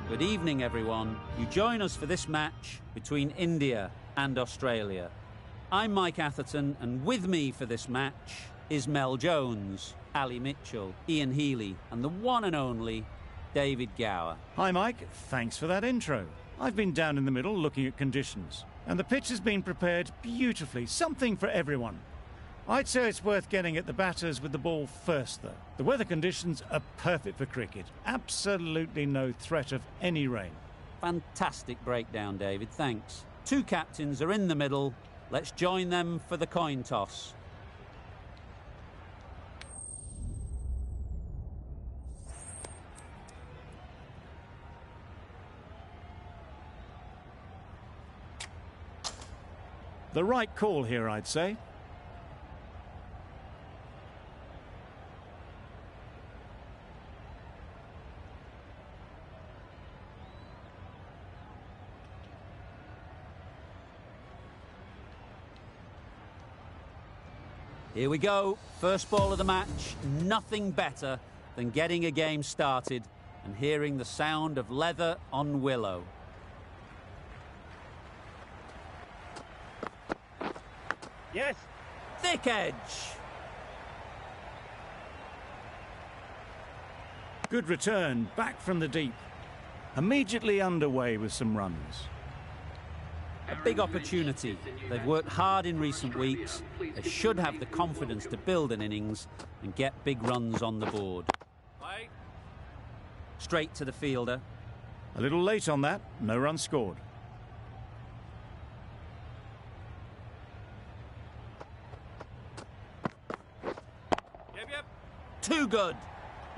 Good evening, everyone. You join us for this match between India and Australia. I'm Mike Atherton, and with me for this match is Mel Jones, Ali Mitchell, Ian Healy, and the one and only David Gower. Hi, Mike. Thanks for that intro. I've been down in the middle looking at conditions, and the pitch has been prepared beautifully, something for everyone. I'd say it's worth getting at the batters with the ball first, though. The weather conditions are perfect for cricket. Absolutely no threat of any rain. Fantastic breakdown, David. Thanks. Two captains are in the middle. Let's join them for the coin toss. The right call here, I'd say. Here we go. First ball of the match. Nothing better than getting a game started and hearing the sound of leather on willow. Yes. Thick edge. Good return, back from the deep. Immediately underway with some runs. A big opportunity. They've worked hard in recent weeks. They should have the confidence to build an innings and get big runs on the board. Straight to the fielder. A little late on that, no run scored. Too good.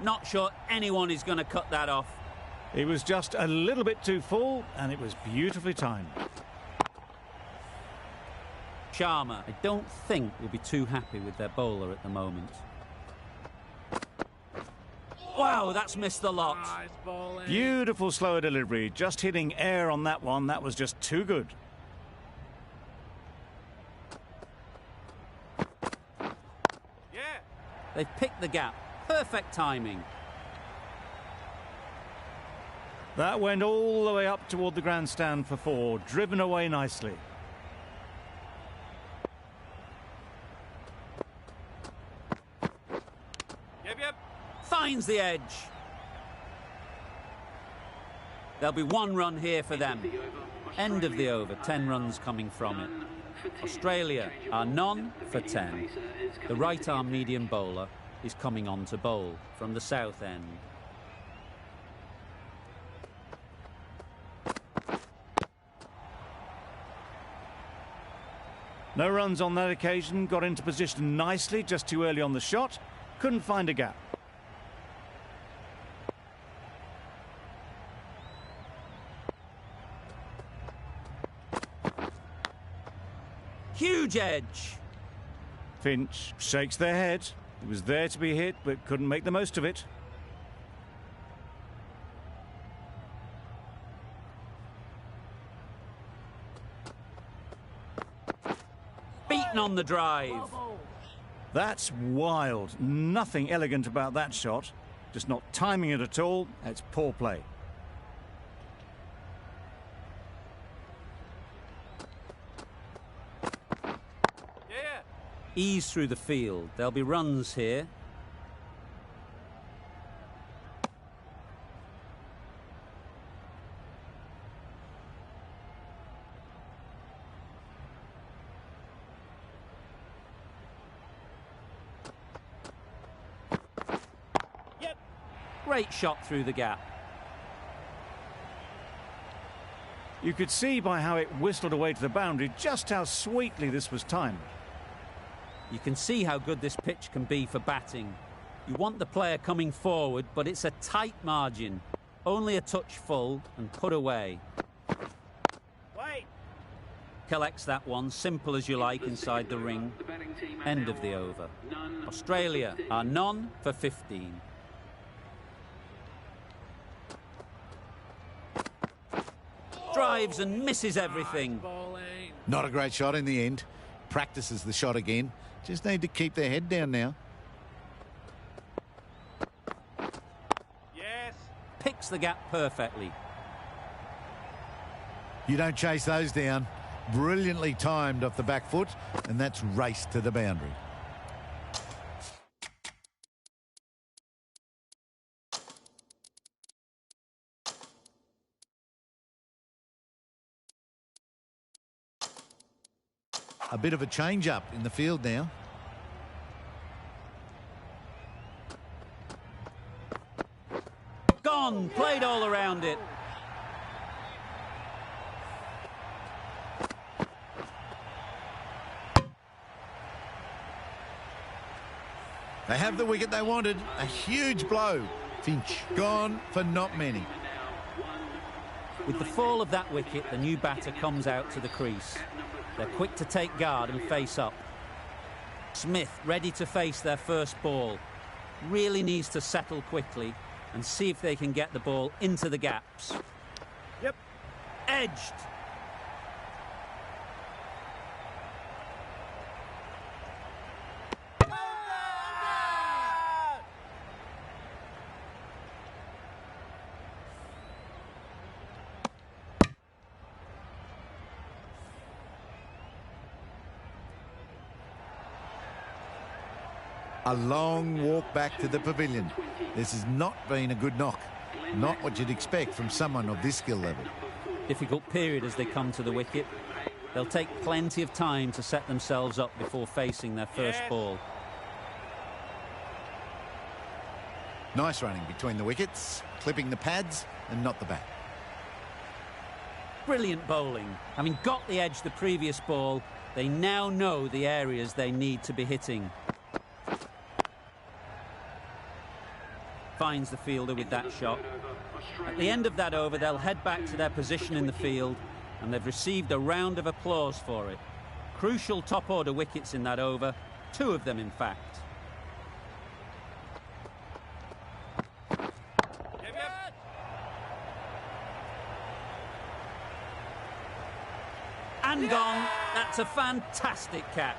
Not sure anyone is going to cut that off. It was just a little bit too full, and it was beautifully timed. Sharma, I don't think, will be too happy with their bowler at the moment. Wow, that's missed the lot. Nice Beautiful slower delivery, just hitting air on that one. That was just too good. Yeah. They've picked the gap. Perfect timing. That went all the way up toward the grandstand for four, driven away nicely. Yep. Finds the edge. There'll be one run here for them. End of the over, 10 runs coming from it. Australia are none for 10. The right-arm medium bowler is coming on to bowl from the south end. No runs on that occasion, got into position nicely, just too early on the shot. Couldn't find a gap. Huge edge. Finch shakes their head. It was there to be hit, but couldn't make the most of it. Beaten on the drive. That's wild. Nothing elegant about that shot. Just not timing it at all. It's poor play. Yeah. Ease through the field. There'll be runs here. Great shot through the gap. You could see by how it whistled away to the boundary just how sweetly this was timed. You can see how good this pitch can be for batting. You want the player coming forward, but it's a tight margin. Only a touch full and put away. Wait. Collects that one, simple as you like, inside the ring. End of the over. Australia are none for 15. Drives and misses everything. Not a great shot in the end. Practices the shot again. Just need to keep their head down now. Yes. Picks the gap perfectly. You don't chase those down. Brilliantly timed off the back foot, and that's raced to the boundary. A bit of a change-up in the field now. Gone, played all around it. They have the wicket they wanted. A huge blow. Finch gone for not many. With the fall of that wicket, the new batter comes out to the crease. They're quick to take guard and face up. Smith ready to face their first ball. Really needs to settle quickly and see if they can get the ball into the gaps. Yep. Edged. A long walk back to the pavilion. This has not been a good knock. Not what you'd expect from someone of this skill level. Difficult period as they come to the wicket. They'll take plenty of time to set themselves up before facing their first ball. Nice running between the wickets, clipping the pads and not the bat. Brilliant bowling. Having got the edge the previous ball, they now know the areas they need to be hitting. Finds the fielder with that shot. At the end of that over, they'll head back to their position in the field, and they've received a round of applause for it. Crucial top-order wickets in that over, 2 of them in fact. And gone. That's a fantastic catch.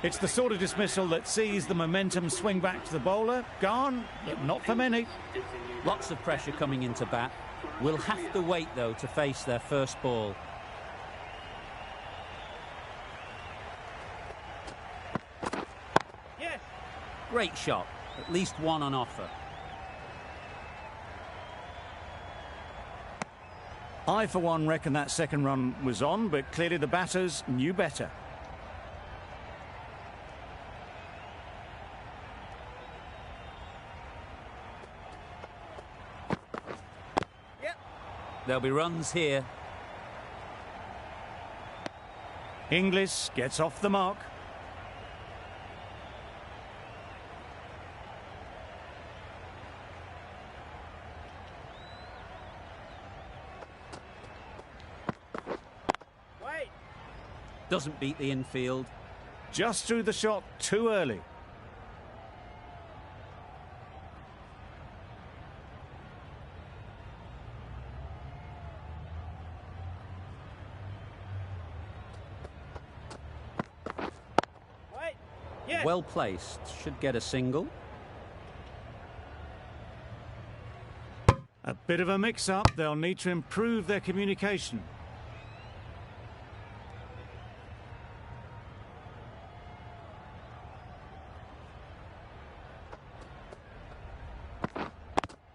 It's the sort of dismissal that sees the momentum swing back to the bowler. Gone, but not for many. Lots of pressure coming into bat. Will have to wait, though, to face their first ball. Yes. Great shot. At least one on offer. I, for one, reckon that second run was on, but clearly the batters knew better. There'll be runs here. Inglis gets off the mark. Wait. Doesn't beat the infield. Just threw the shot too early. Yes. Well placed. Should get a single. A bit of a mix-up. They'll need to improve their communication.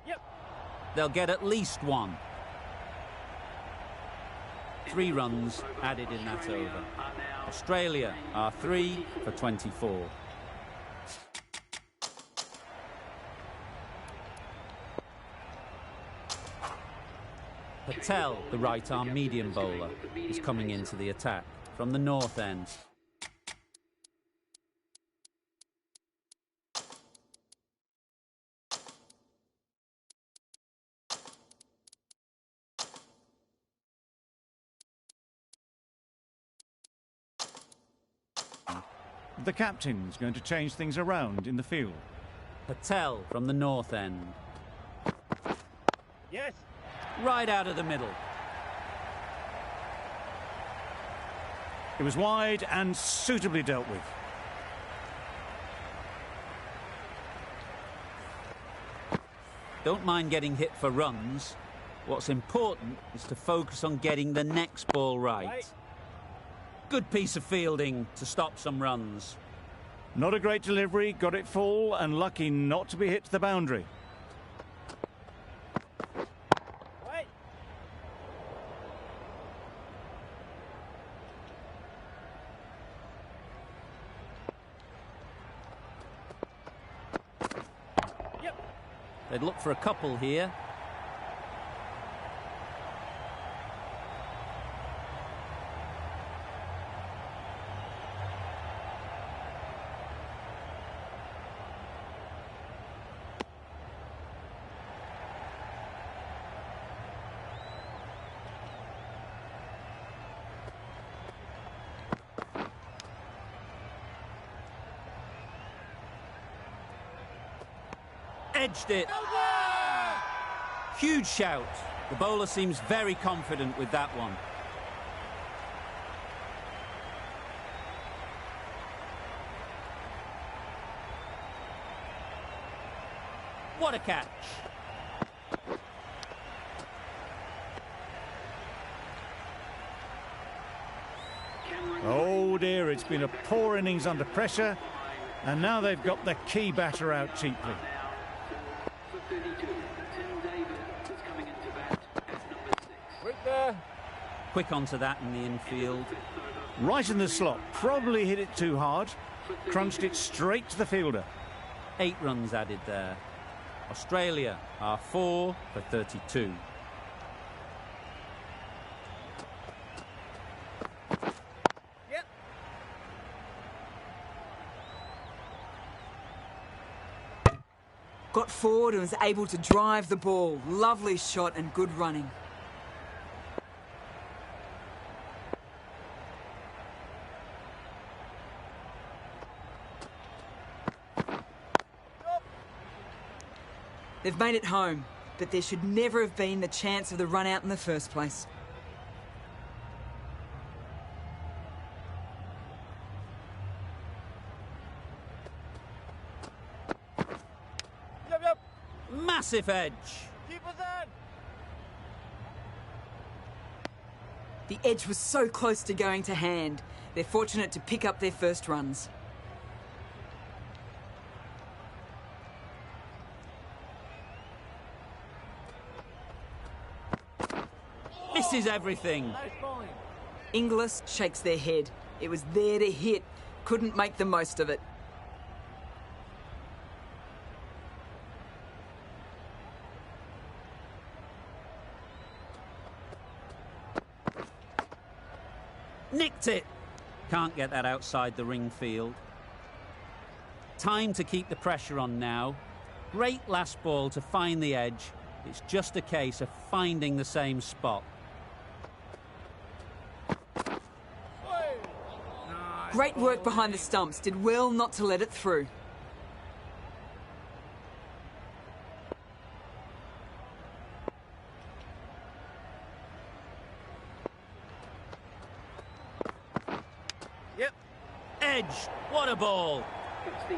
Yep. They'll get at least one. 3 runs added in that over. Australia are 3 for 24. Patel, the right-arm medium bowler, is coming into the attack from the north end. The captain's going to change things around in the field. Patel from the north end. Yes. Right out of the middle. It was wide and suitably dealt with. Don't mind getting hit for runs. What's important is to focus on getting the next ball right. Good piece of fielding to stop some runs. Not a great delivery, got it full and lucky not to be hit to the boundary. They'd look for a couple here. Edged it. Huge shout. The bowler seems very confident with that one. What a catch. Oh dear, it's been a poor innings under pressure, and now they've got the key batter out cheaply. Quick onto that in the infield. Right in the slot, probably hit it too hard, crunched it straight to the fielder. 8 runs added there. Australia are 4 for 32. Got forward and was able to drive the ball. Lovely shot and good running. They've made it home, but there should never have been the chance of the run out in the first place. Massive edge. The edge was so close to going to hand. They're fortunate to pick up their first runs. Misses everything. Inglis shakes their head. It was there to hit. Couldn't make the most of it. Nicked it. Can't get that outside the ring field. Time to keep the pressure on now. Great last ball to find the edge. It's just a case of finding the same spot. Great work behind the stumps. Did well not to let it through. Edge. What a ball.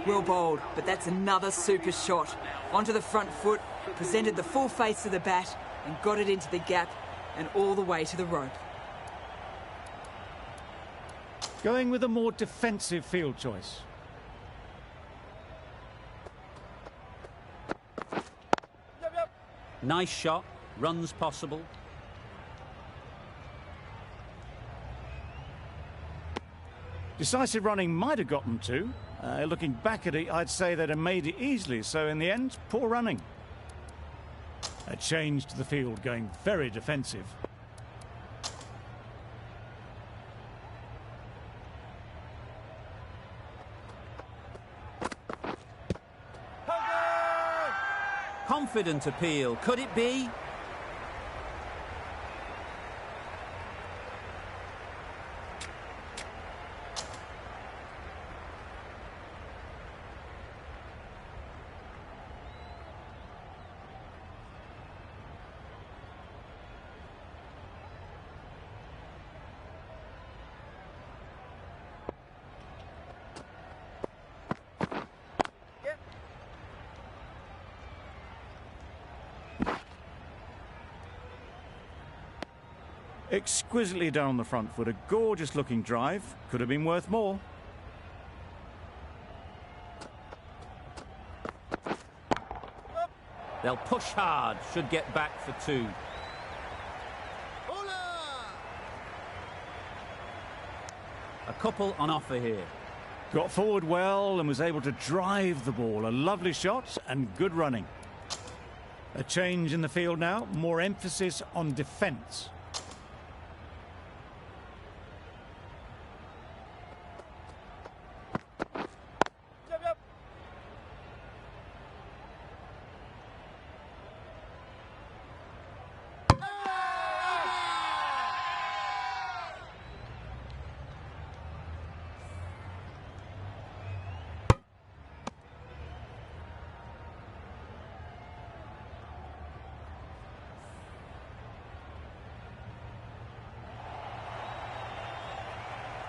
Well bowled, but that's another super shot. Onto the front foot, presented the full face of the bat and got it into the gap and all the way to the rope. Going with a more defensive field choice. Nice shot. Runs possible. Decisive running might have got them two. Looking back at it, I'd say they'd have made it easily, so in the end, poor running. A change to the field, going very defensive. Confident appeal. Could it be? Exquisitely done on the front foot. A gorgeous looking drive. Could have been worth more. They'll push hard, should get back for 2. A couple on offer here. Got forward well and was able to drive the ball. A lovely shot and good running. A change in the field now. More emphasis on defence.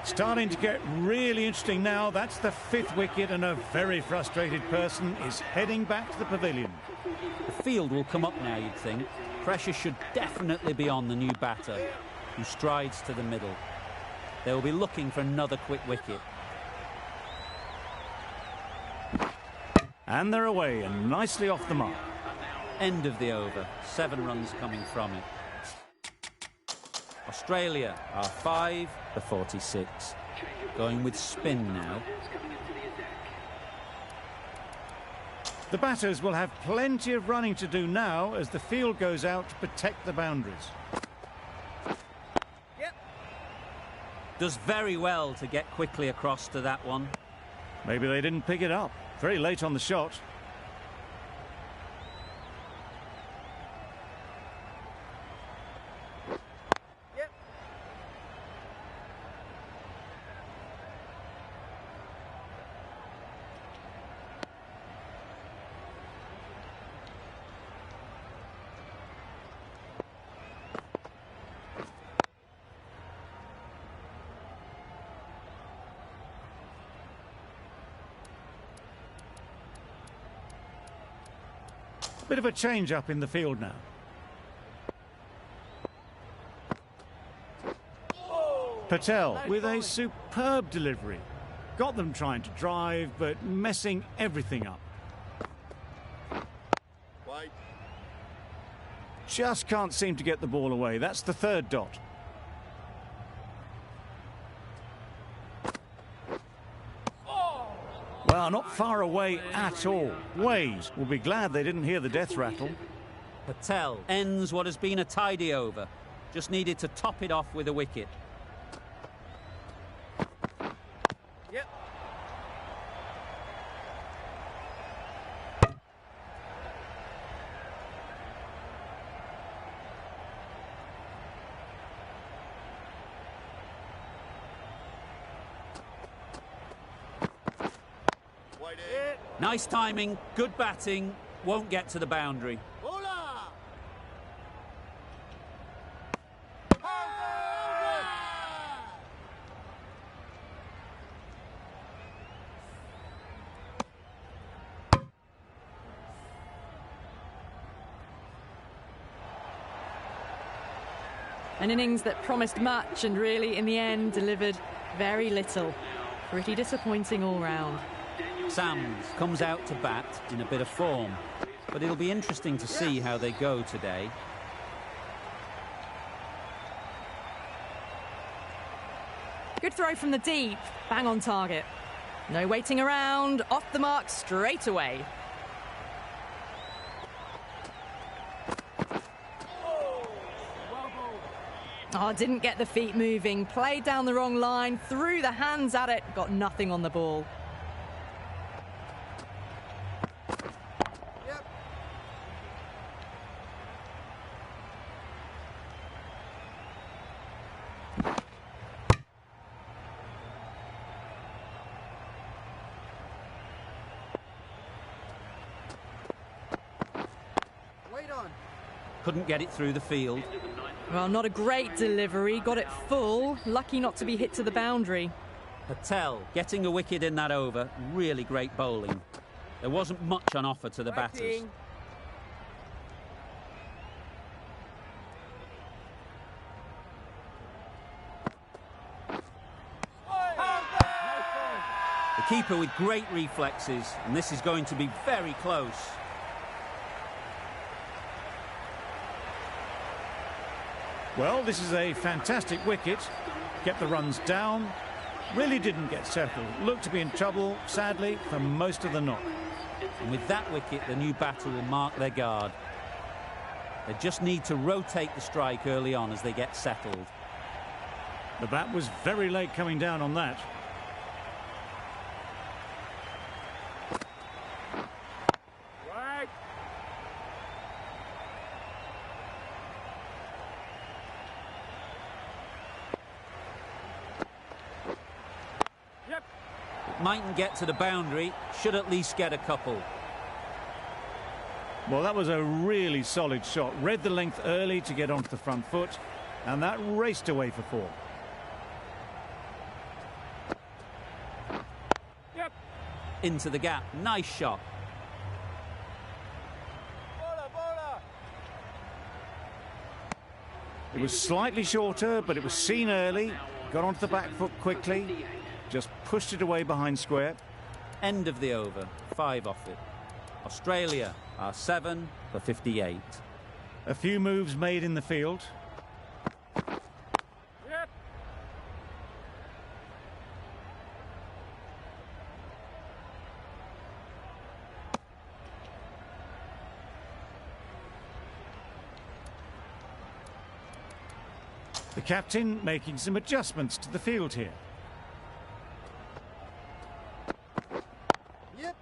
Starting to get really interesting now. That's the 5th wicket and a very frustrated person is heading back to the pavilion. The field will come up now, you'd think. Pressure should definitely be on the new batter, who strides to the middle. They will be looking for another quick wicket. And they're away and nicely off the mark. End of the over. 7 runs coming from it. Australia are 5 for 46. Going with spin now. The batters will have plenty of running to do now as the field goes out to protect the boundaries. Does very well to get quickly across to that one. Maybe they didn't pick it up. Very late on the shot. Bit of a change up in the field now. Patel with a superb delivery. Got them trying to drive, but messing everything up. Just can't seem to get the ball away. That's the 3rd dot. Well, not far away at all. Wade will be glad they didn't hear the death rattle. Patel ends what has been a tidy over. Just needed to top it off with a wicket. Nice timing, good batting, won't get to the boundary. An innings that promised much and really, in the end, delivered very little. Pretty disappointing all round. Sams comes out to bat in a bit of form, but it'll be interesting to see how they go today. Good throw from the deep, bang on target. No waiting around, off the mark straight away. Oh, didn't get the feet moving, played down the wrong line, threw the hands at it, got nothing on the ball. Couldn't get it through the field. Well, not a great delivery, got it full, lucky not to be hit to the boundary. Patel getting a wicket in that over, really great bowling. There wasn't much on offer to the batters. keeper with great reflexes, and this is going to be very close. Well, this is a fantastic wicket. Kept the runs down. Really didn't get settled. Looked to be in trouble, sadly, for most of the knock. And with that wicket, the new batter will mark their guard. They just need to rotate the strike early on as they get settled. The bat was very late coming down on that. Right. Yep. It mightn't get to the boundary, should at least get a couple. Well, that was a really solid shot. Read the length early to get onto the front foot, and that raced away for 4. Yep. Into the gap, nice shot. It was slightly shorter, but it was seen early. Got onto the back foot quickly. Just pushed it away behind square. End of the over, 5 off it. Australia are 7 for 58. A few moves made in the field. Yep. The captain making some adjustments to the field here. Yep.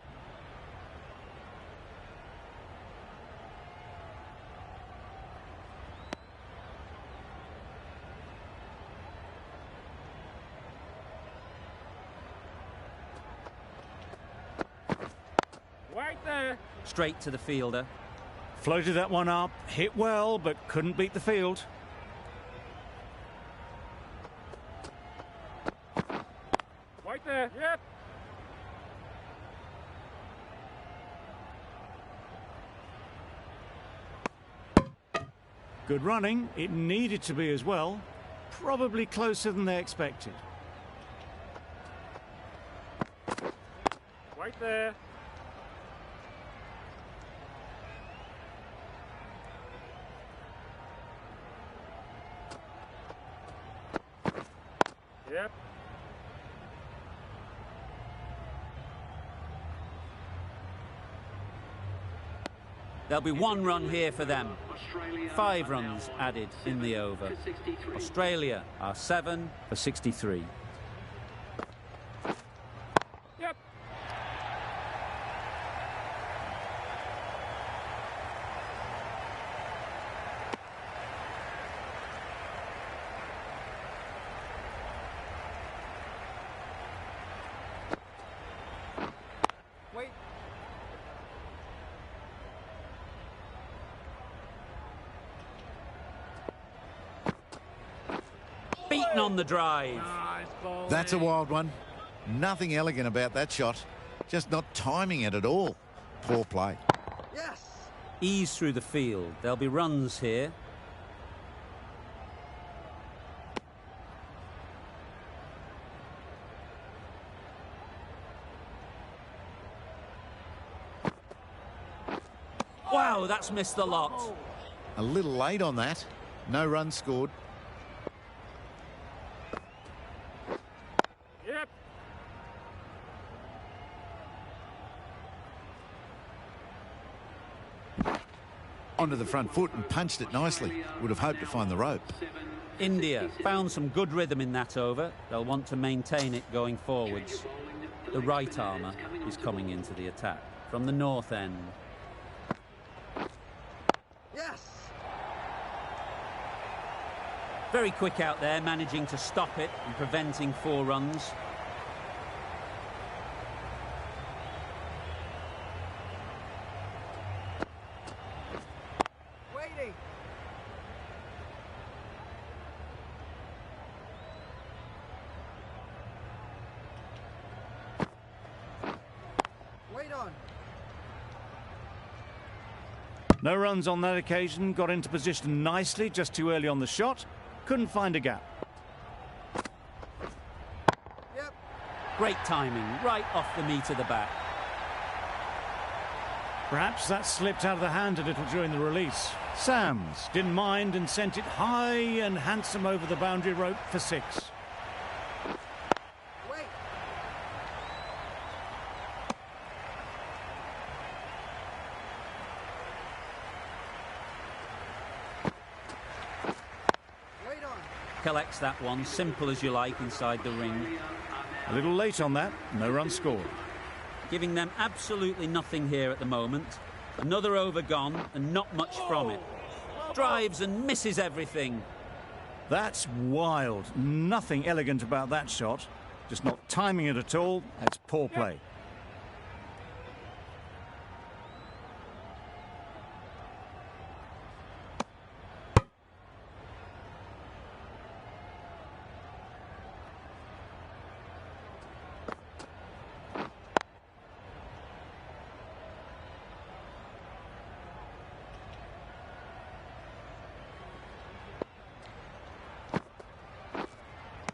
Right there. Straight to the fielder. Floated that one up, hit well, but couldn't beat the field. Right there. Yep. Good running. It needed to be as well. Probably closer than they expected. Right there. Yep. There'll be 1 run here for them. 5 runs added in the over. Australia are 7 for 63. Yep. Wait. Beaten on the drive. Nice ball. That's a wild one. Nothing elegant about that shot. Just not timing it at all. Poor play. Yes. Ease through the field. There'll be runs here. Wow, that's missed the lot. A little late on that. No runs scored. Yep. Onto the front foot and punched it nicely. Would have hoped to find the rope. India found some good rhythm in that over. They'll want to maintain it going forwards. The right armour is coming into the attack from the north end. Yes. Very quick out there, managing to stop it and preventing 4 runs. Waiting. Wait on. No runs on that occasion. Got into position nicely, just too early on the shot. Couldn't find a gap. Yep. Great timing, right off the meat of the bat. Perhaps that slipped out of the hand a little during the release. Sams didn't mind and sent it high and handsome over the boundary rope for 6. Wait. Wait on. Collects that one, simple as you like, inside the ring. A little late on that, no run scored. Giving them absolutely nothing here at the moment. Another over gone and not much from it. Drives and misses everything. That's wild. Nothing elegant about that shot. Just not timing it at all. That's poor play.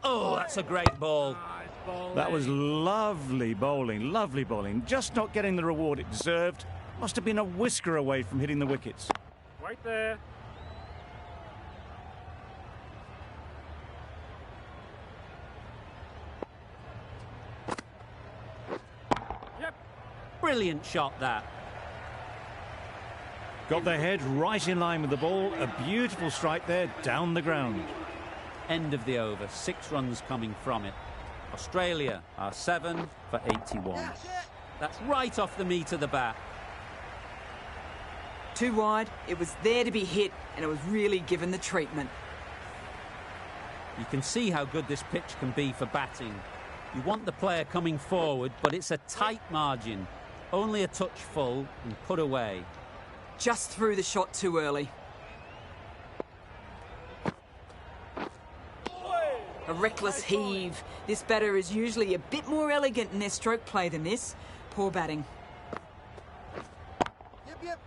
Oh, that's a great ball. That was lovely bowling, just not getting the reward it deserved. Must have been a whisker away from hitting the wickets. Right there. Yep. Brilliant shot, that. Got their head right in line with the ball. A beautiful strike there, down the ground. End of the over, 6 runs coming from it. Australia are 7 for 81. That's right off the meat of the bat. Too wide, it was there to be hit, and it was really given the treatment. You can see how good this pitch can be for batting. You want the player coming forward, but it's a tight margin. Only a touch full and put away. Just threw the shot too early. A reckless heave. This batter is usually a bit more elegant in their stroke play than this. Poor batting. Yep.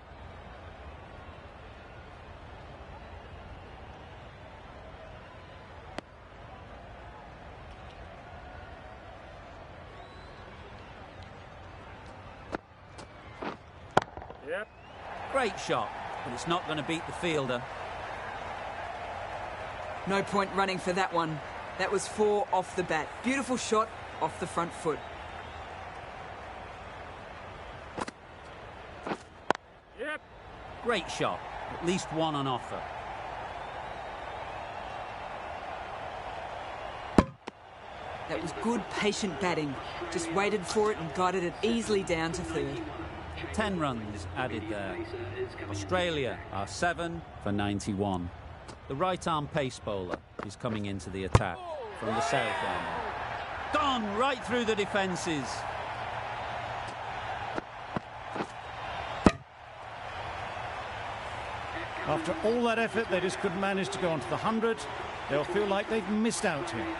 Yep. Great shot, but it's not going to beat the fielder. No point running for that one. That was 4 off the bat. Beautiful shot off the front foot. Yep. Great shot, at least 1 on offer. That was good, patient batting. Just waited for it and guided it easily down to 3rd. 10 runs added there. Australia are 7 for 91. The right-arm pace bowler is coming into the attack from the south end. Gone right through the defences. After all that effort, they just couldn't manage to go onto the 100. They'll feel like they've missed out here.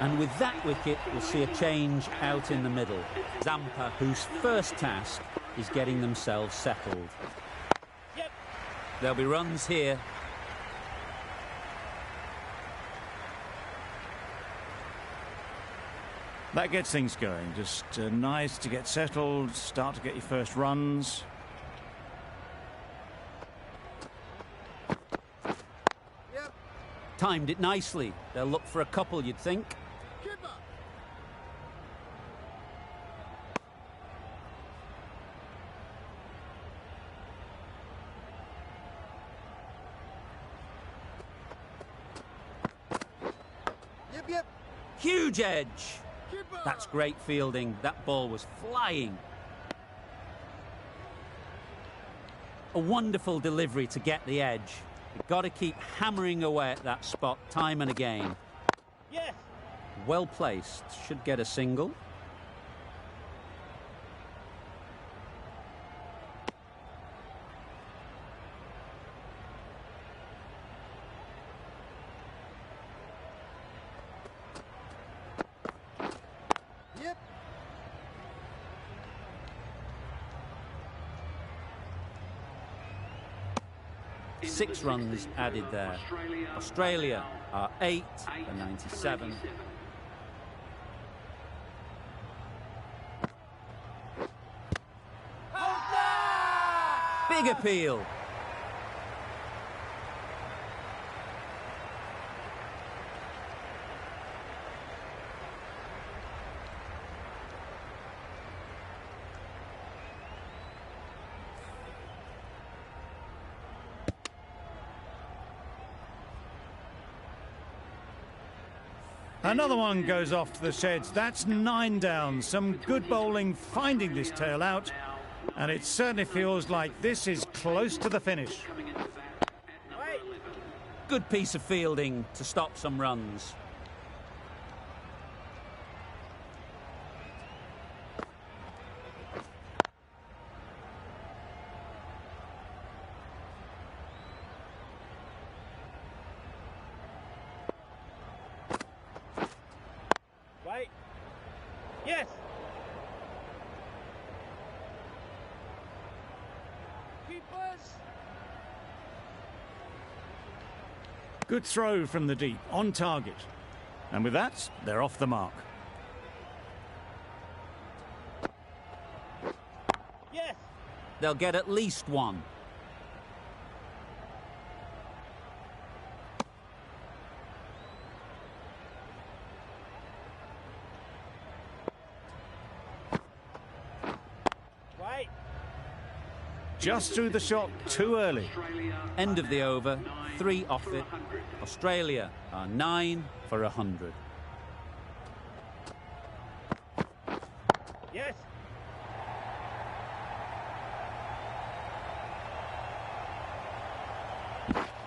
And with that wicket, we'll see a change out in the middle. Zampa, whose first task is getting themselves settled. There'll be runs here. That gets things going. Just nice to get settled, start to get your first runs. Yep. Timed it nicely. They'll look for a couple, you'd think. Keeper. Yep. Huge edge. Keeper. That's great fielding. That ball was flying. A wonderful delivery to get the edge. You've got to keep hammering away at that spot time and again. Yes. Well placed. Should get a single. Yep. Six runs added there. Australia are 8 for 97. Big appeal. Another one goes off to the sheds. That's 9 down. Some good bowling finding this tail out. And it certainly feels like this is close to the finish. Good piece of fielding to stop some runs. Wait. Yes. Keepers. Good throw from the deep, on target. And with that, they're off the mark. Yes. They'll get at least one. Wait. Just threw the shot too early. End of the over, 3 off it. Australia are 9 for 100. Yes.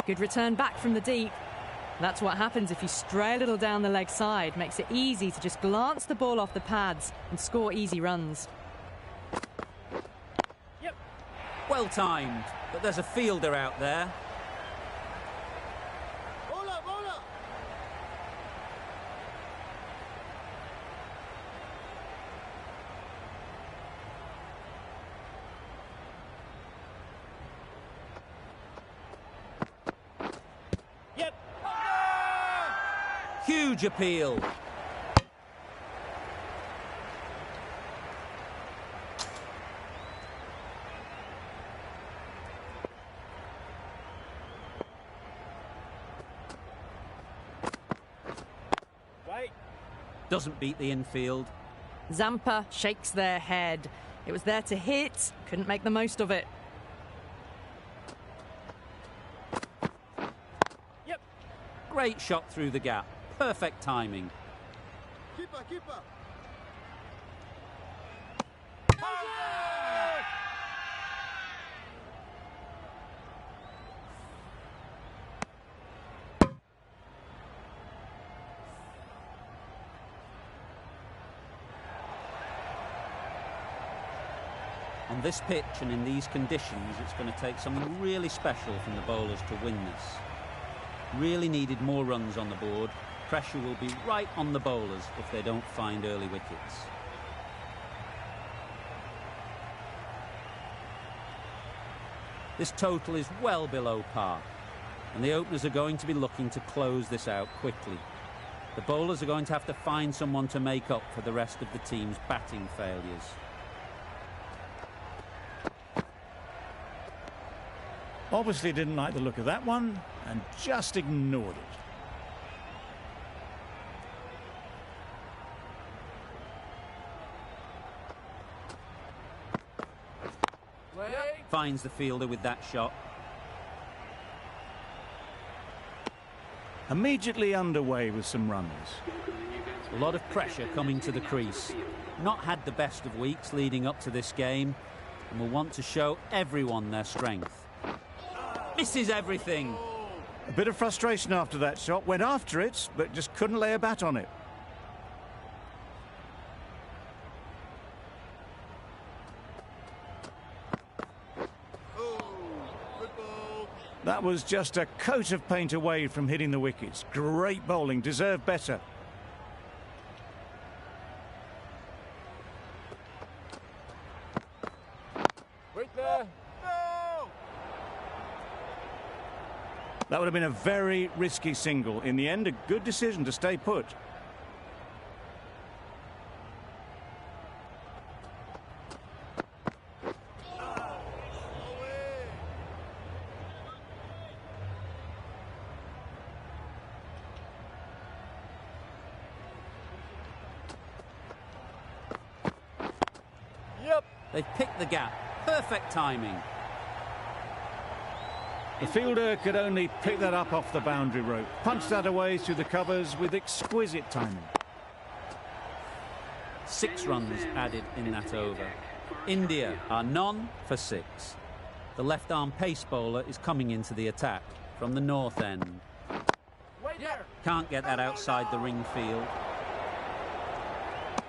Good return back from the deep. That's what happens if you stray a little down the leg side. Makes it easy to just glance the ball off the pads and score easy runs. Yep. Well timed, but there's a fielder out there. Bola, bola. Yep. Huge appeal. Wait. Doesn't beat the infield. Zampa shakes their head. It was there to hit, couldn't make the most of it. Yep. Great shot through the gap. Perfect timing. Keeper, keeper. On this pitch and in these conditions, it's going to take something really special from the bowlers to win this. Really needed more runs on the board. Pressure will be right on the bowlers if they don't find early wickets. This total is well below par, and the openers are going to be looking to close this out quickly. The bowlers are going to have to find someone to make up for the rest of the team's batting failures. Obviously didn't like the look of that one and just ignored it. Finds the fielder with that shot. Immediately underway with some runs. A lot of pressure coming to the crease. Not had the best of weeks leading up to this game, and will want to show everyone their strength. Misses everything. A bit of frustration after that shot. Went after it, but just couldn't lay a bat on it. That was just a coat of paint away from hitting the wickets. Great bowling, deserved better. Wait there. No! That would have been a very risky single. In the end, a good decision to stay put. They've picked the gap. Perfect timing. The fielder could only pick that up off the boundary rope. Punched that away through the covers with exquisite timing. 6 runs added in that over. India are none for 6. The left-arm pace bowler is coming into the attack from the north end. Can't get that outside the ring field.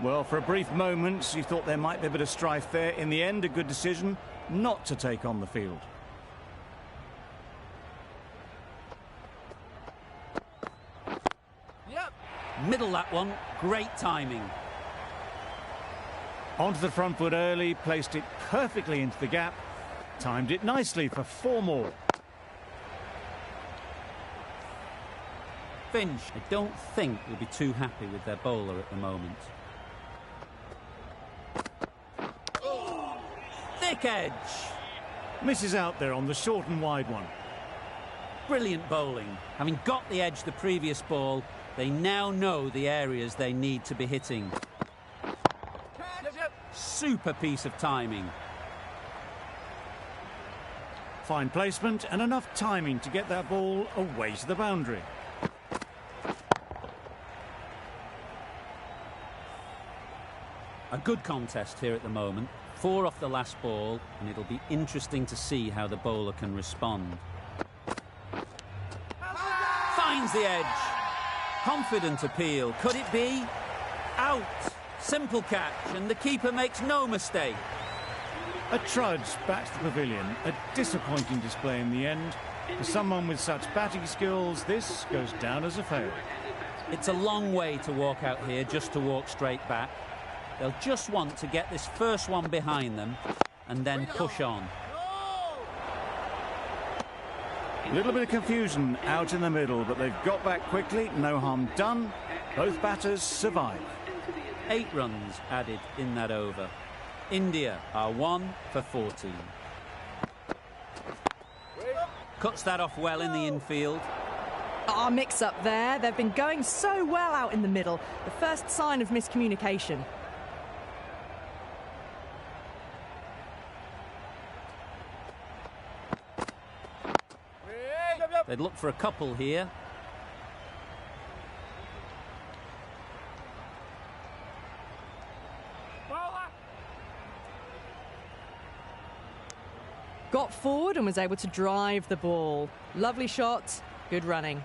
Well, for a brief moment, you thought there might be a bit of strife there. In the end, a good decision not to take on the field. Middle that one. Great timing. Onto the front foot early, placed it perfectly into the gap. Timed it nicely for 4 more. Finch, I don't think, will be too happy with their bowler at the moment. Thick edge. Misses out there on the short and wide one. Brilliant bowling. Having got the edge the previous ball, they now know the areas they need to be hitting. Super piece of timing. Fine placement and enough timing to get that ball away to the boundary. A good contest here at the moment. 4 off the last ball, and it'll be interesting to see how the bowler can respond. Finds the edge. Confident appeal. Could it be? Out. Simple catch, and the keeper makes no mistake. A trudge back to the pavilion. A disappointing display in the end. For someone with such batting skills, this goes down as a fail. It's a long way to walk out here just to walk straight back. They'll just want to get this first one behind them and then push on. A little bit of confusion out in the middle, but they've got back quickly. No harm done. Both batters survive. 8 runs added in that over. India are 1 for 14. Cuts that off well in the infield. Our mix-up there. They've been going so well out in the middle. The first sign of miscommunication. They'd look for a couple here. Got forward and was able to drive the ball. Lovely shot, good running.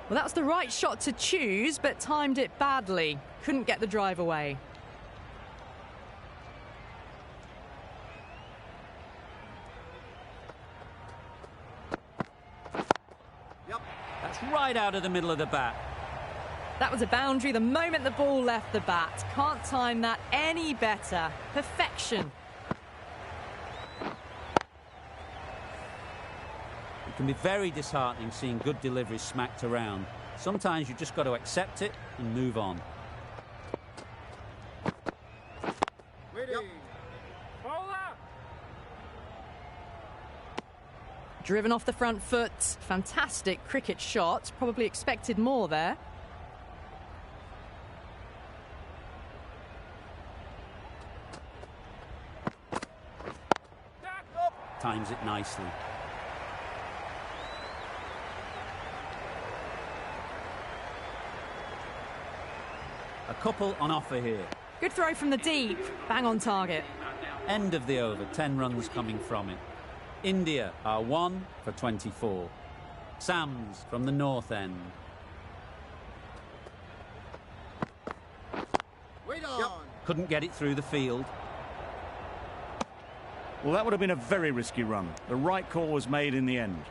Well, that's the right shot to choose, but timed it badly. Couldn't get the drive away. That's right out of the middle of the bat. That was a boundary the moment the ball left the bat. Can't time that any better. Perfection. It can be very disheartening seeing good deliveries smacked around. Sometimes you've just got to accept it and move on. Driven off the front foot. Fantastic cricket shot. Probably expected more there. Times it nicely. A couple on offer here. Good throw from the deep. Bang on target. End of the over. 10 runs coming from it. India are 1 for 24. Sams from the north end. Couldn't get it through the field. Well, that would have been a very risky run. The right call was made in the end.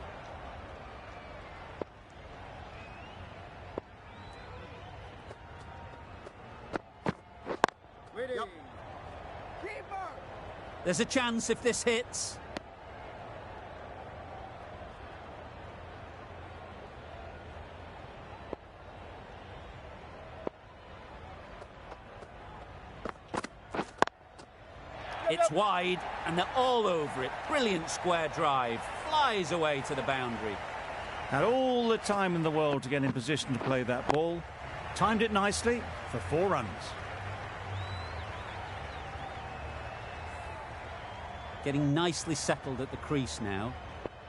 There's a chance if this hits. It's wide, and they're all over it. Brilliant square drive. Flies away to the boundary. Had all the time in the world to get in position to play that ball. Timed it nicely for 4 runs. Getting nicely settled at the crease now.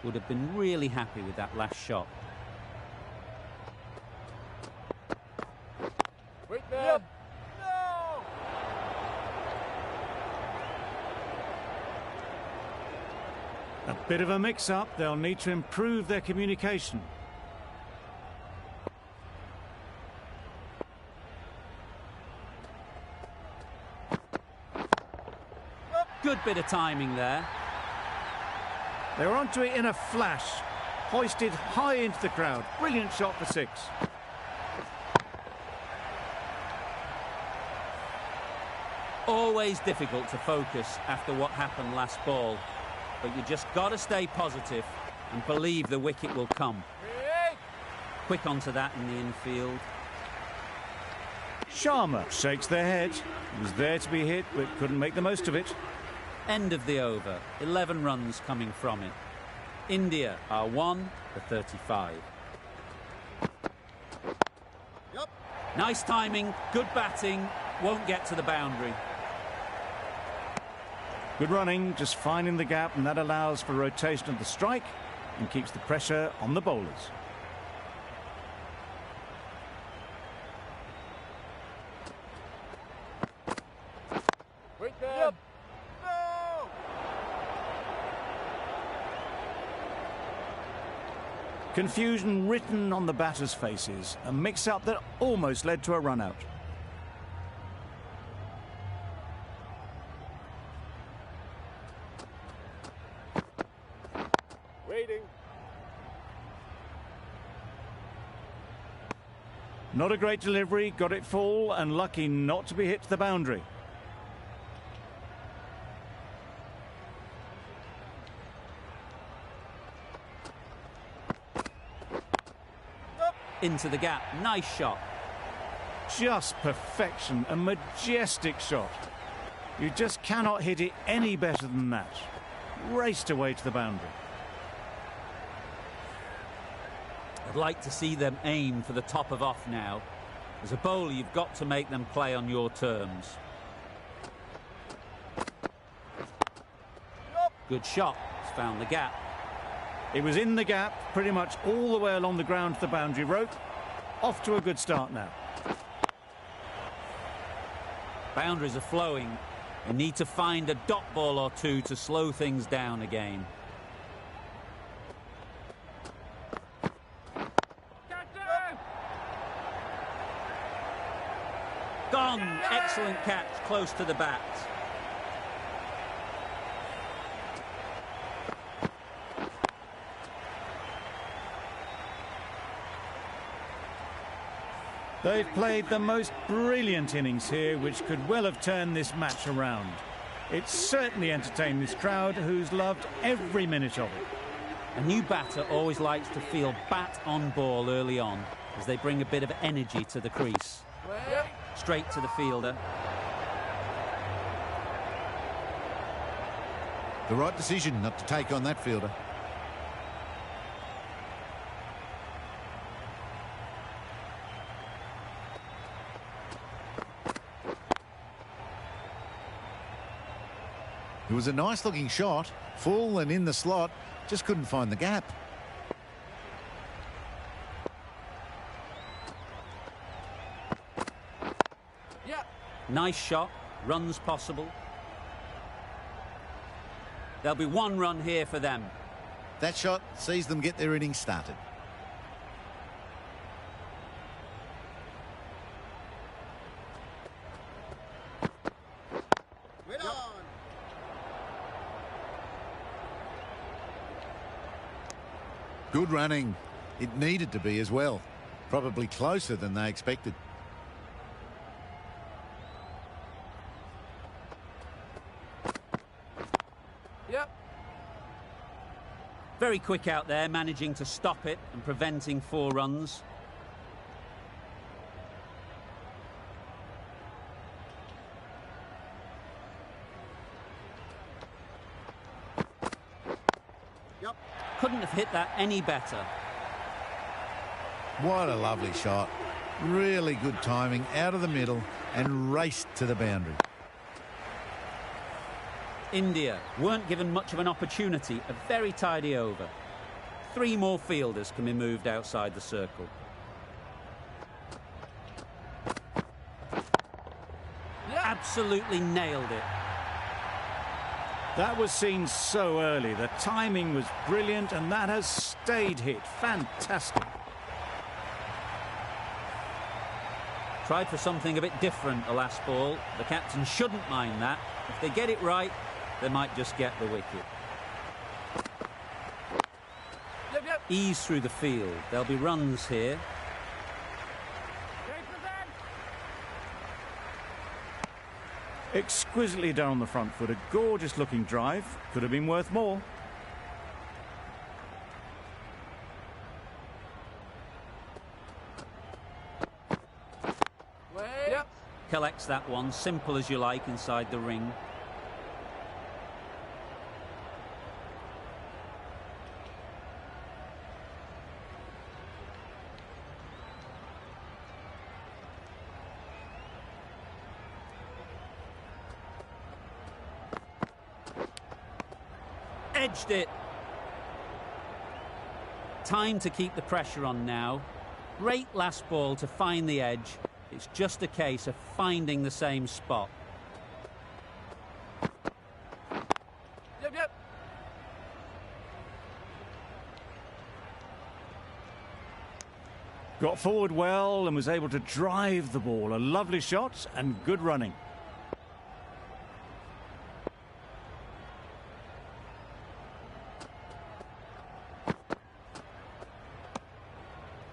Would have been really happy with that last shot. Wait there. No! A bit of a mix-up. They'll need to improve their communication. Good bit of timing there. They were onto it in a flash. Hoisted high into the crowd. Brilliant shot for 6. Always difficult to focus after what happened last ball. But you just got to stay positive and believe the wicket will come. Quick onto that in the infield. Sharma shakes their head. It was there to be hit, but couldn't make the most of it. End of the over. 11 runs coming from it. India are 1 for 35. Yep. Nice timing, good batting, won't get to the boundary. Good running, just finding the gap, and that allows for rotation of the strike and keeps the pressure on the bowlers. Wait there. Yep. No! Confusion written on the batters' faces, a mix-up that almost led to a run-out. Waiting. Not a great delivery, got it full and lucky not to be hit to the boundary. Into the gap, nice shot. Just perfection, a majestic shot. You just cannot hit it any better than that. Raced away to the boundary. I'd like to see them aim for the top of off now. As a bowler, you've got to make them play on your terms. Good shot. It's found the gap. It was in the gap, pretty much all the way along the ground to the boundary rope. Off to a good start now. Boundaries are flowing. They need to find a dot ball or two to slow things down again. Gone. Excellent catch, close to the bat. They've played the most brilliant innings here, which could well have turned this match around. It certainly entertained this crowd, who's loved every minute of it. A new batter always likes to feel bat on ball early on, as they bring a bit of energy to the crease. Straight to the fielder. The right decision not to take on that fielder. It was a nice looking shot, full and in the slot, just couldn't find the gap. Nice shot, runs possible. There'll be 1 run here for them. That shot sees them get their innings started. Wait on. Good running. It needed to be as well. Probably closer than they expected. Very quick out there, managing to stop it and preventing 4 runs. Couldn't have hit that any better. What a lovely shot. Really good timing, out of the middle and raced to the boundary. India weren't given much of an opportunity, a very tidy over. 3 more fielders can be moved outside the circle. Absolutely nailed it. That was seen so early. The timing was brilliant and that has stayed hit. Fantastic. Tried for something a bit different the last ball. The captain shouldn't mind that. If they get it right, they might just get the wicket. Ease through the field. There'll be runs here. Exquisitely done on the front foot. A gorgeous looking drive. Could have been worth more. Collects that one, simple as you like, inside the ring. Edged it. Time to keep the pressure on now. Great last ball to find the edge. It's just a case of finding the same spot. Got forward well and was able to drive the ball. A lovely shot and good running.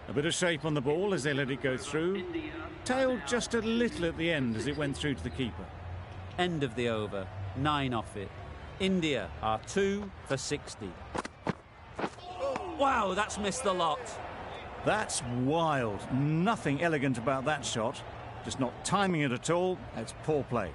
A bit of shape on the ball as they let it go through. Tailed just a little at the end as it went through to the keeper. End of the over, 9 off it. India are 2 for 60. Wow, that's missed the lot. That's wild. Nothing elegant about that shot. Just not timing it at all. It's poor play.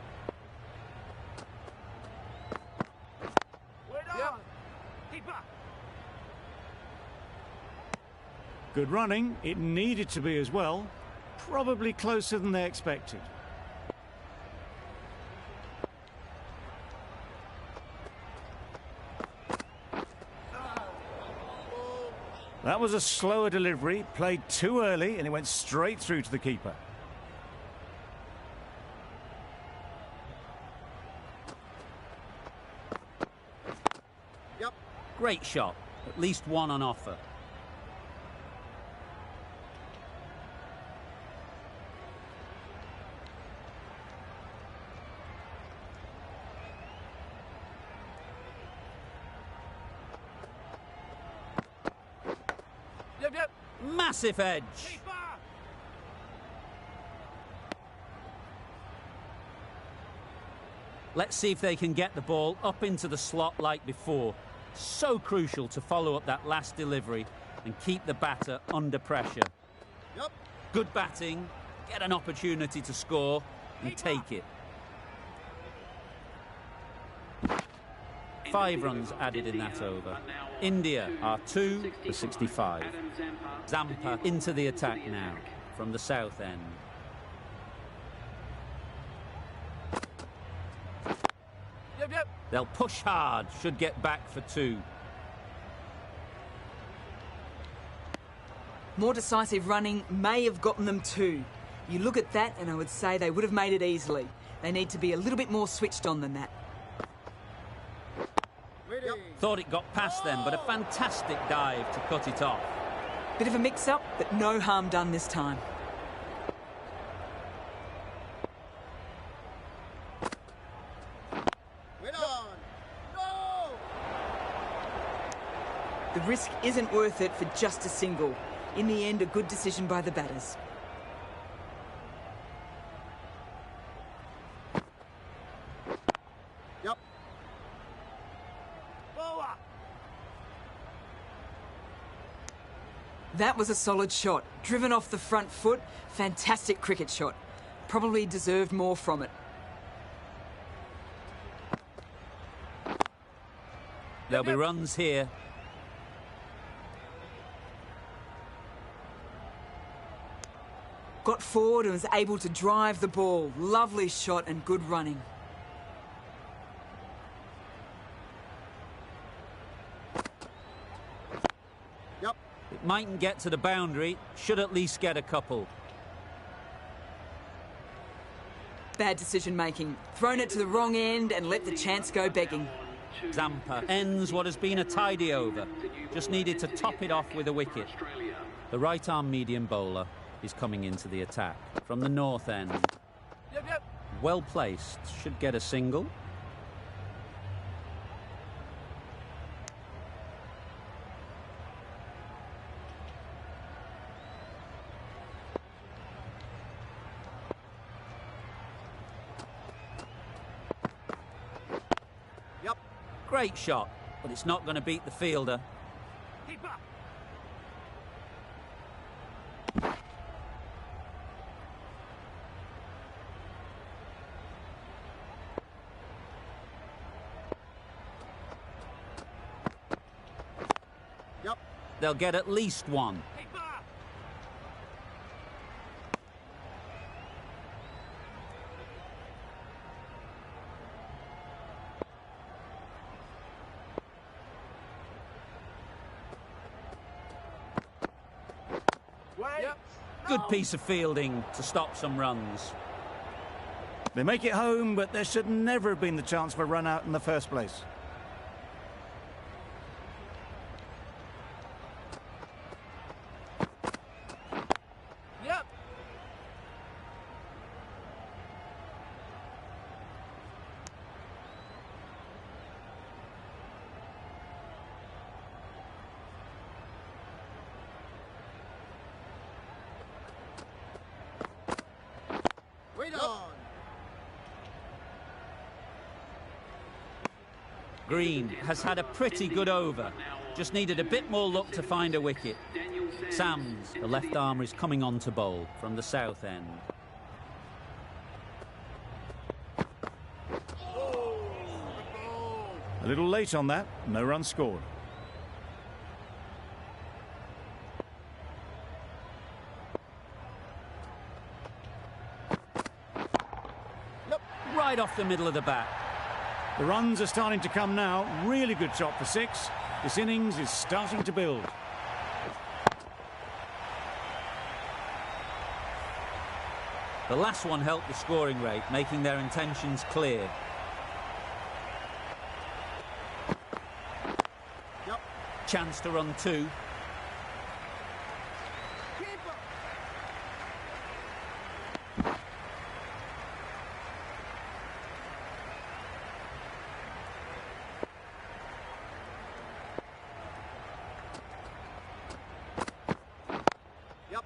Good running. It needed to be as well. Probably closer than they expected. That was a slower delivery, played too early, and it went straight through to the keeper. Great shot. At least one on offer. Massive edge. Let's see if they can get the ball up into the slot like before. So crucial to follow up that last delivery and keep the batter under pressure. Good batting, get an opportunity to score and take it. 5 runs added in that over. India are 2 for 65. Zampa into the attack now from the south end. They'll push hard, should get back for 2. More decisive running may have gotten them 2. You look at that and I would say they would have made it easily. They need to be a little bit more switched on than that. Thought it got past them, but a fantastic dive to cut it off. Bit of a mix-up, but no harm done this time. The risk isn't worth it for just a single. In the end, a good decision by the batters. That was a solid shot. Driven off the front foot. Fantastic cricket shot. Probably deserved more from it. There'll be runs here. Got forward and was able to drive the ball. Lovely shot and good running. Yep. It mightn't get to the boundary, should at least get a couple. Bad decision making. Thrown it to the wrong end and let the chance go begging. Zampa ends what has been a tidy over. Just needed to top it off with a wicket. The right-arm medium bowler is coming into the attack from the north end. Yep. Well placed, should get a single. Yep. Great shot, but it's not going to beat the fielder. Keep up. Yep. They'll get at least one. Keep up. Wait. Yep. Good piece of fielding to stop some runs. They make it home, but there should never have been the chance for a run out in the first place. Yep. Wait on. Green has had a pretty good over. Just needed a bit more luck to find a wicket. Sams, the left armer, is coming on to bowl from the south end. A little late on that, no run scored. Right off the middle of the bat. The runs are starting to come now. Really good shot for 6. This innings is starting to build. The last one helped the scoring rate, making their intentions clear. Yep. Chance to run 2. Keep up. Yep.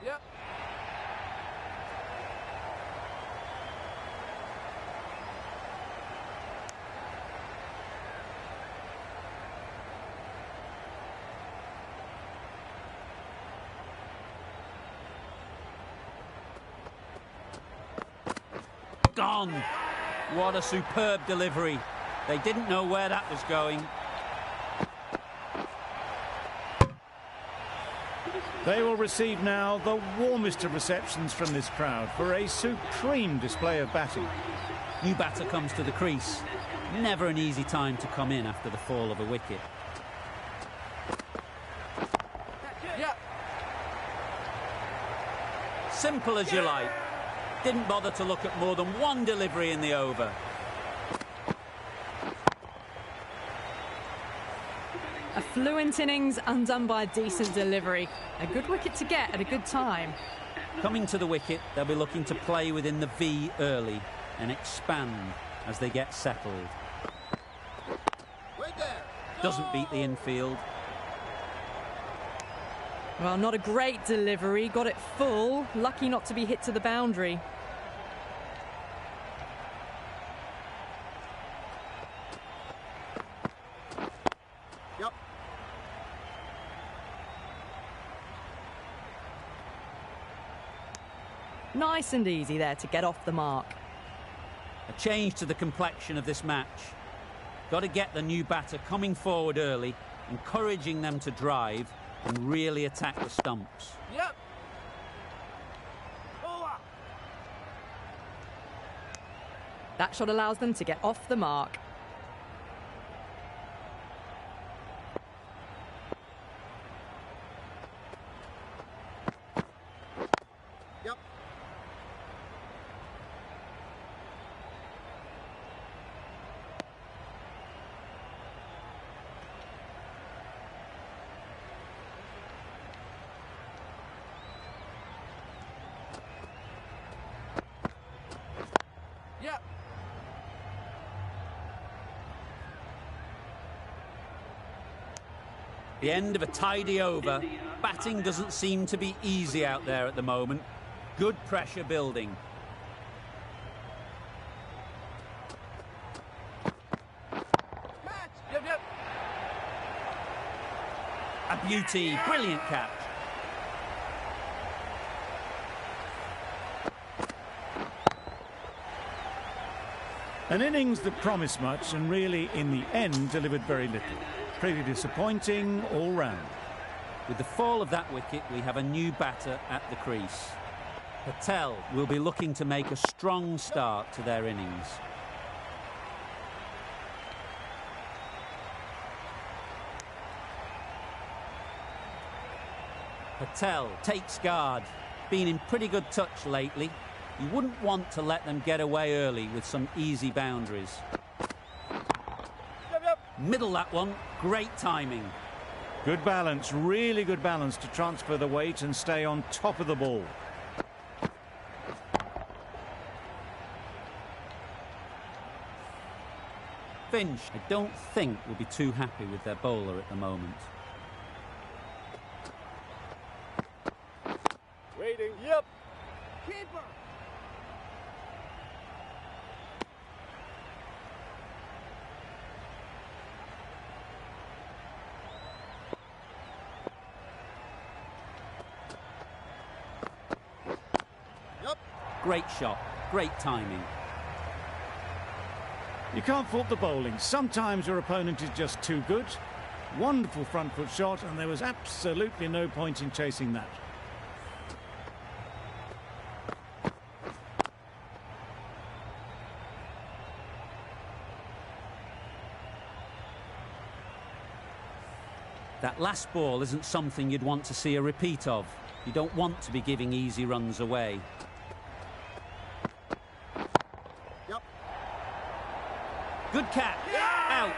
Yep. Gone. What a superb delivery. They didn't know where that was going. They will receive now the warmest of receptions from this crowd for a supreme display of batting. New batter comes to the crease. Never an easy time to come in after the fall of a wicket. Yep. Simple as you like. Didn't bother to look at more than one delivery in the over. A fluent innings undone by a decent delivery. A good wicket to get at a good time. Coming to the wicket, they'll be looking to play within the V early and expand as they get settled. Wait there. Doesn't beat the infield. Well, not a great delivery. Got it full. Lucky not to be hit to the boundary. Yep. Nice and easy there to get off the mark. A change to the complexion of this match. Got to get the new batter coming forward early, encouraging them to drive and really attack the stumps. Yep. That shot allows them to get off the mark. Yep. Yep. The end of a tidy over. Batting doesn't seem to be easy out there at the moment. Good pressure building. Match. Yep, yep. A beauty, brilliant catch. An innings that promised much and really, in the end, delivered very little. Pretty disappointing all round. With the fall of that wicket, we have a new batter at the crease. Patel will be looking to make a strong start to their innings. Patel takes guard. Been in pretty good touch lately. You wouldn't want to let them get away early with some easy boundaries. Yep, yep. Middle that one. Great timing. Good balance, really good balance to transfer the weight and stay on top of the ball. Finch, I don't think, will be too happy with their bowler at the moment. Waiting. Yep. Keeper. Yep. Great shot. Great timing. You can't fault the bowling. Sometimes your opponent is just too good. Wonderful front foot shot, and there was absolutely no point in chasing that. That last ball isn't something you'd want to see a repeat of. You don't want to be giving easy runs away. Yep. Good catch. Out.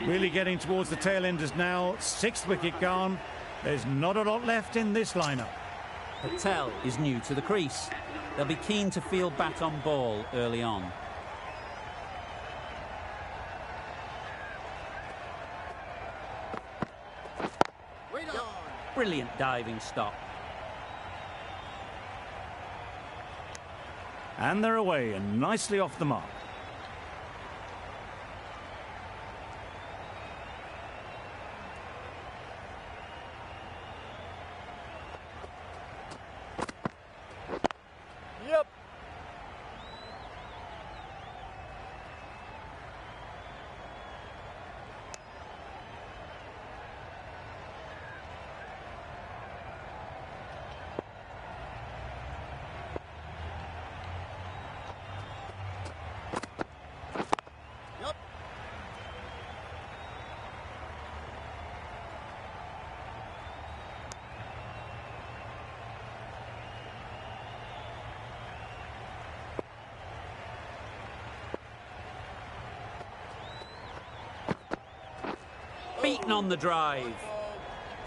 Really getting towards the tail enders now. 6th wicket gone. There's not a lot left in this lineup. Patel is new to the crease. They'll be keen to field bat on ball early on. Wait on. Brilliant diving stop. And they're away and nicely off the mark. Yep. Yep. Beaten on the drive.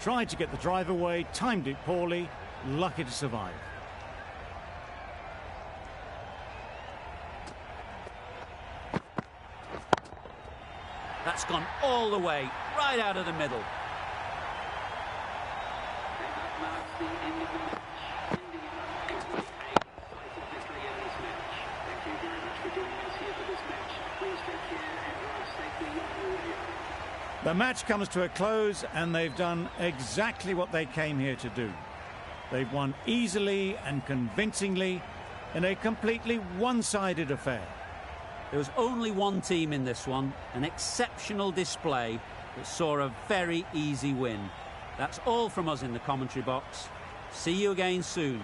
Tried to get the drive away, timed it poorly, lucky to survive. That's gone all the way, right out of the middle. The match comes to a close and they've done exactly what they came here to do. They've won easily and convincingly in a completely one-sided affair. There was only one team in this one, an exceptional display that saw a very easy win. That's all from us in the commentary box. See you again soon.